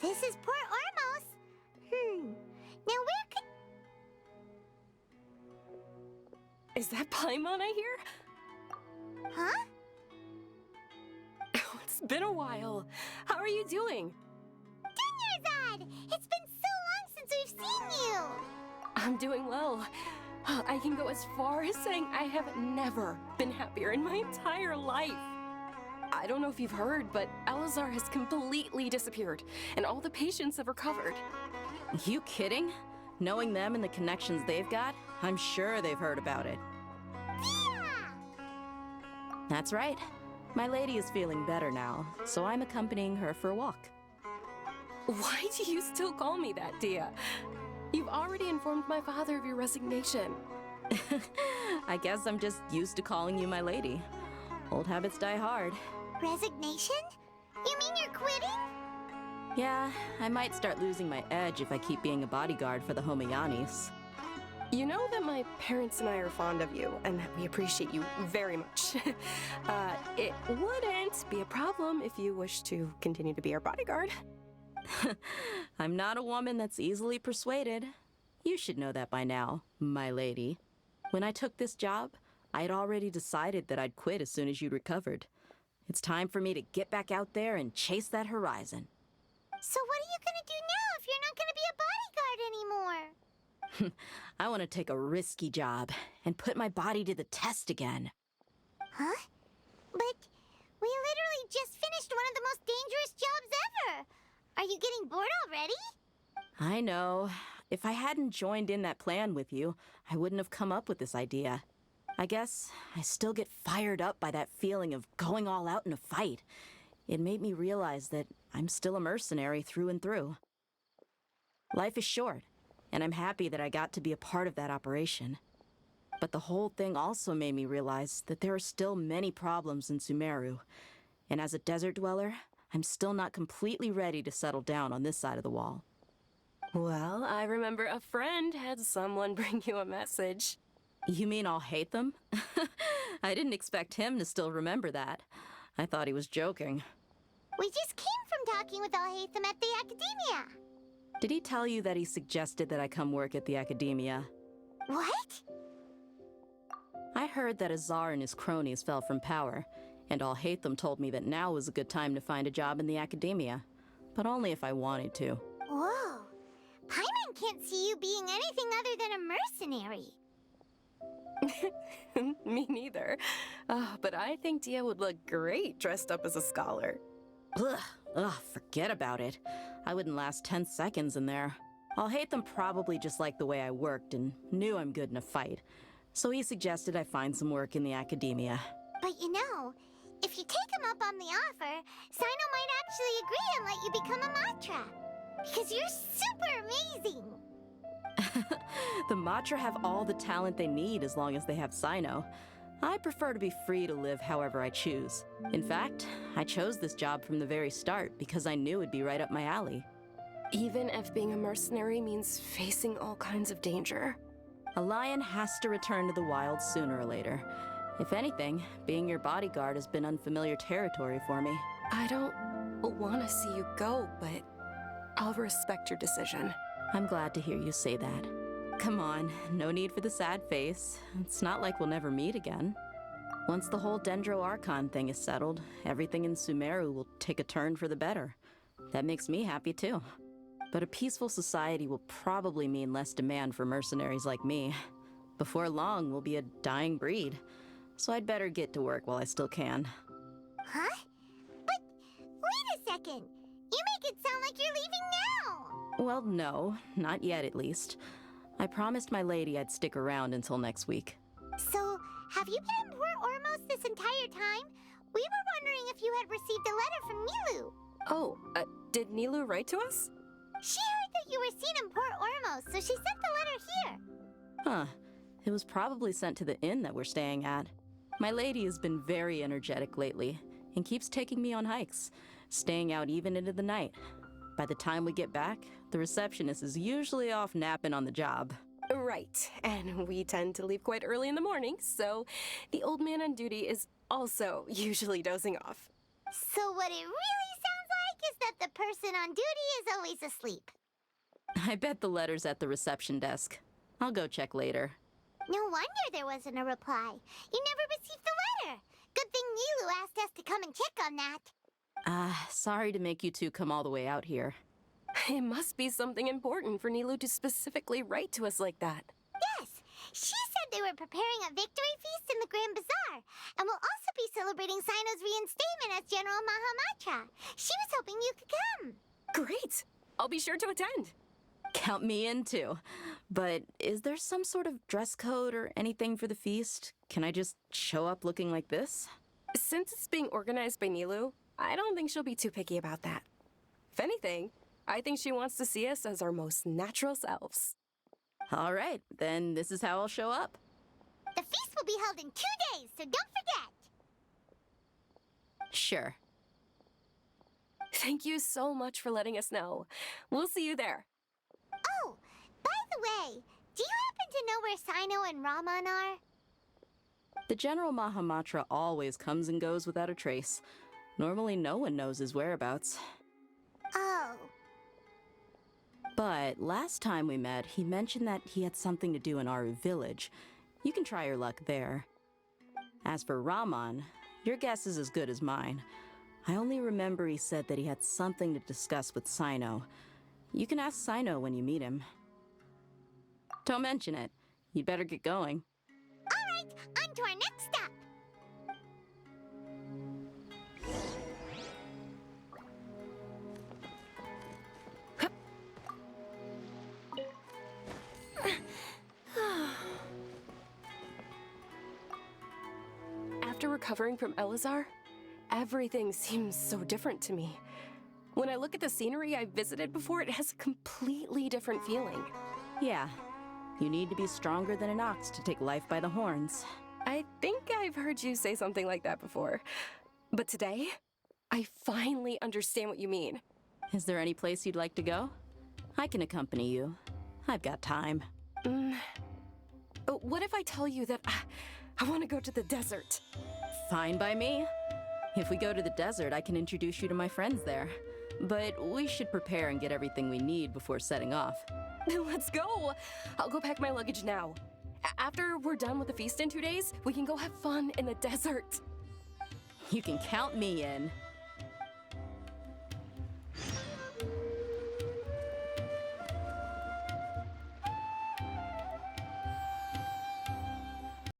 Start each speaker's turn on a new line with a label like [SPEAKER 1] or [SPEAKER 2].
[SPEAKER 1] This is Port Ormos. Now where could...
[SPEAKER 2] Is that Paimon I hear?
[SPEAKER 1] Huh?
[SPEAKER 2] Oh, it's been a while. How are you doing?
[SPEAKER 1] Dunyarzad! It's been so long since we've seen you!
[SPEAKER 2] I'm doing well. I can go as far as saying I have never been happier in my entire life. I don't know if you've heard, but Elazar has completely disappeared, and all the patients have recovered.
[SPEAKER 3] You kidding? Knowing them and the connections they've got, I'm sure they've heard about it.
[SPEAKER 1] Dehya!
[SPEAKER 3] That's right. My lady is feeling better now, so I'm accompanying her for a walk.
[SPEAKER 2] Why do you still call me that, Dehya? You've already informed my father of your resignation.
[SPEAKER 3] I guess I'm just used to calling you my lady. Old habits die hard.
[SPEAKER 1] Resignation? You mean you're quitting?
[SPEAKER 3] Yeah, I might start losing my edge if I keep being a bodyguard for the Homayanis.
[SPEAKER 2] You know that my parents and I are fond of you, and that we appreciate you very much. It wouldn't be a problem if you wish to continue to be our bodyguard.
[SPEAKER 3] I'm not a woman that's easily persuaded. You should know that by now, my lady. When I took this job, I had already decided that I'd quit as soon as you'd recovered. It's time for me to get back out there and chase that horizon.
[SPEAKER 1] So what are you gonna do now if you're not gonna be a bodyguard anymore?
[SPEAKER 3] I want to take a risky job and put my body to the test again.
[SPEAKER 1] Huh? But we literally just finished one of the most dangerous jobs ever! Are you getting bored already?
[SPEAKER 3] I know. If I hadn't joined in that plan with you, I wouldn't have come up with this idea. I guess I still get fired up by that feeling of going all out in a fight. It made me realize that I'm still a mercenary through and through. Life is short, and I'm happy that I got to be a part of that operation. But the whole thing also made me realize that there are still many problems in Sumeru. And as a desert dweller, I'm still not completely ready to settle down on this side of the wall.
[SPEAKER 2] Well, I remember a friend had someone bring you a message.
[SPEAKER 3] You mean I'll hate them? I didn't expect him to still remember that. I thought he was joking.
[SPEAKER 1] We just came from talking with Alhaitham at the Academia.
[SPEAKER 3] Did he tell you that he suggested that I come work at the Academia?
[SPEAKER 1] What?
[SPEAKER 3] I heard that Azar and his cronies fell from power, and Alhaitham told me that now was a good time to find a job in the Academia. But only if I wanted to.
[SPEAKER 1] Whoa. Paimon can't see you being anything other than a mercenary.
[SPEAKER 2] Me neither. But I think Dehya would look great dressed up as a scholar.
[SPEAKER 3] Ugh, forget about it. I wouldn't last 10 seconds in there. Alhaitham probably just liked the way I worked and knew I'm good in a fight. So he suggested I find some work in the Academia.
[SPEAKER 1] But you know, if you take him up on the offer, Sino might actually agree and let you become a Matra. Because you're super amazing!
[SPEAKER 3] The Matra have all the talent they need as long as they have Sino. I prefer to be free to live however I choose. In fact, I chose this job from the very start because I knew it'd be right up my alley.
[SPEAKER 2] Even if being a mercenary means facing all kinds of danger.
[SPEAKER 3] A lion has to return to the wild sooner or later. If anything, being your bodyguard has been unfamiliar territory for me.
[SPEAKER 2] I don't want to see you go, but I'll respect your decision.
[SPEAKER 3] I'm glad to hear you say that. Come on, no need for the sad face. It's not like we'll never meet again. Once the whole Dendro Archon thing is settled, everything in Sumeru will take a turn for the better. That makes me happy too. But a peaceful society will probably mean less demand for mercenaries like me. Before long, we'll be a dying breed. So I'd better get to work while I still can.
[SPEAKER 1] Huh? But wait a second! You make it sound like you're leaving now!
[SPEAKER 3] Well, no, not yet at least. I promised my lady I'd stick around until next week.
[SPEAKER 1] So, have you been in Port Ormos this entire time? We were wondering if you had received a letter from Nilu.
[SPEAKER 2] Oh, did Nilu write to us?
[SPEAKER 1] She heard that you were seen in Port Ormos, so she sent the letter here.
[SPEAKER 3] Huh. It was probably sent to the inn that we're staying at. My lady has been very energetic lately and keeps taking me on hikes, staying out even into the night. By the time we get back, the receptionist is usually off napping on the job.
[SPEAKER 2] Right, and we tend to leave quite early in the morning, so the old man on duty is also usually dozing off.
[SPEAKER 1] So what it really sounds like is that the person on duty is always asleep.
[SPEAKER 3] I bet the letter's at the reception desk. I'll go check later.
[SPEAKER 1] No wonder there wasn't a reply. You never received the letter. Good thing Nilu asked us to come and check on that.
[SPEAKER 3] Sorry to make you two come all the way out here.
[SPEAKER 2] It must be something important for Nilu to specifically write to us like that.
[SPEAKER 1] Yes, she said they were preparing a victory feast in the Grand Bazaar, and will also be celebrating Sino's reinstatement as General Mahamatra. She was hoping you could come.
[SPEAKER 2] Great! I'll be sure to attend.
[SPEAKER 3] Count me in too. But is there some sort of dress code or anything for the feast? Can I just show up looking like this?
[SPEAKER 2] Since it's being organized by Nilu, I don't think she'll be too picky about that. If anything, I think she wants to see us as our most natural selves.
[SPEAKER 3] All right, then this is how I'll show up.
[SPEAKER 1] The feast will be held in 2 days, so don't forget.
[SPEAKER 3] Sure.
[SPEAKER 2] Thank you so much for letting us know. We'll see you there.
[SPEAKER 1] Oh, by the way, do you happen to know where Sino and Raman are?
[SPEAKER 3] The General Mahamatra always comes and goes without a trace. Normally no one knows his whereabouts.
[SPEAKER 1] Oh.
[SPEAKER 3] But last time we met, he mentioned that he had something to do in our village. You can try your luck there. As for Raman, your guess is as good as mine. I only remember he said that he had something to discuss with Sino. You can ask Sino when you meet him. Don't mention it. You'd better get going.
[SPEAKER 1] All right, on to our next stop.
[SPEAKER 2] After recovering from Elazar, everything seems so different to me. When I look at the scenery I've visited before, it has a completely different feeling.
[SPEAKER 3] Yeah, you need to be stronger than an ox to take life by the horns.
[SPEAKER 2] I think I've heard you say something like that before. But today, I finally understand what you mean.
[SPEAKER 3] Is there any place you'd like to go? I can accompany you. I've got time.
[SPEAKER 2] What if I tell you that I want to go to the desert?
[SPEAKER 3] Fine by me. If we go to the desert, I can introduce you to my friends there. But we should prepare and get everything we need before setting off.
[SPEAKER 2] Let's go! I'll go pack my luggage now. After we're done with the feast in 2 days, we can go have fun in the desert.
[SPEAKER 3] You can count me in.